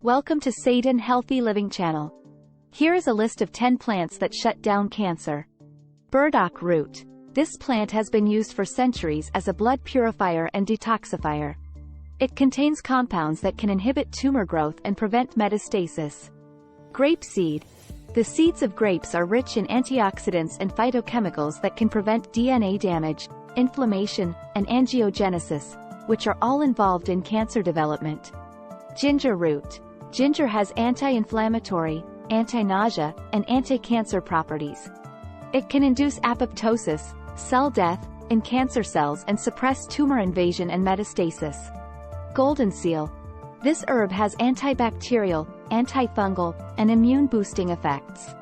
Welcome to Seidan Healthy Living Channel. Here is a list of 10 plants that shut down cancer. Burdock root. This plant has been used for centuries as a blood purifier and detoxifier. It contains compounds that can inhibit tumor growth and prevent metastasis. Grape seed. The seeds of grapes are rich in antioxidants and phytochemicals that can prevent DNA damage, inflammation, and angiogenesis, which are all involved in cancer development. Ginger root. Ginger has anti-inflammatory, anti-nausea, and anti-cancer properties. It can induce apoptosis, cell death, in cancer cells and suppress tumor invasion and metastasis. Golden seal. This herb has antibacterial, antifungal, and immune-boosting effects.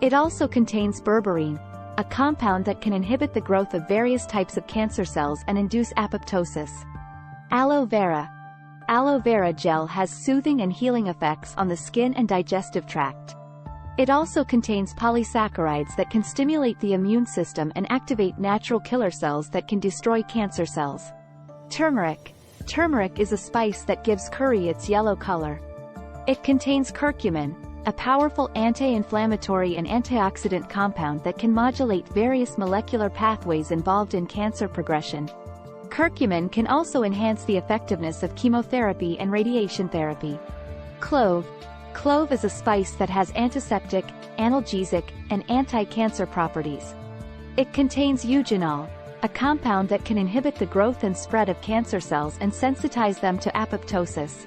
It also contains berberine, a compound that can inhibit the growth of various types of cancer cells and induce apoptosis. Aloe vera. Aloe vera gel has soothing and healing effects on the skin and digestive tract. It also contains polysaccharides that can stimulate the immune system and activate natural killer cells that can destroy cancer cells. Turmeric. Turmeric is a spice that gives curry its yellow color. It contains curcumin, a powerful anti-inflammatory and antioxidant compound that can modulate various molecular pathways involved in cancer progression. Curcumin can also enhance the effectiveness of chemotherapy and radiation therapy. Clove. Clove is a spice that has antiseptic, analgesic, and anti-cancer properties. It contains eugenol, a compound that can inhibit the growth and spread of cancer cells and sensitize them to apoptosis.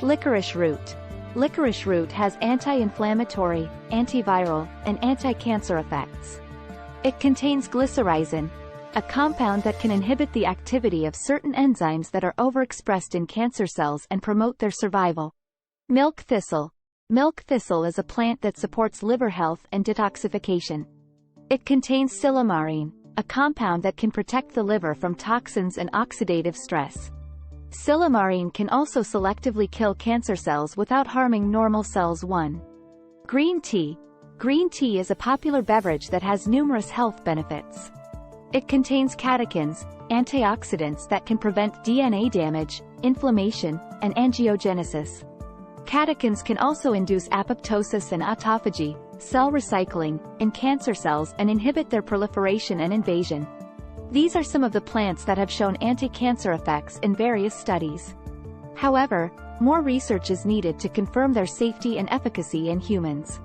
Licorice root. Licorice root has anti-inflammatory, antiviral, and anti-cancer effects. It contains glycyrrhizin, a compound that can inhibit the activity of certain enzymes that are overexpressed in cancer cells and promote their survival. Milk thistle. Milk thistle is a plant that supports liver health and detoxification. It contains silymarin, a compound that can protect the liver from toxins and oxidative stress. Silymarin can also selectively kill cancer cells without harming normal cells. 1. Green tea. Green tea is a popular beverage that has numerous health benefits. It contains catechins, antioxidants that can prevent DNA damage, inflammation, and angiogenesis. Catechins can also induce apoptosis and autophagy, cell recycling, in cancer cells and inhibit their proliferation and invasion. These are some of the plants that have shown anti-cancer effects in various studies. However, more research is needed to confirm their safety and efficacy in humans.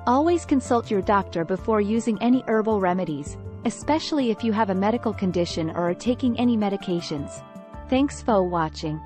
Always consult your doctor before using any herbal remedies, especially if you have a medical condition or are taking any medications. Thanks for watching.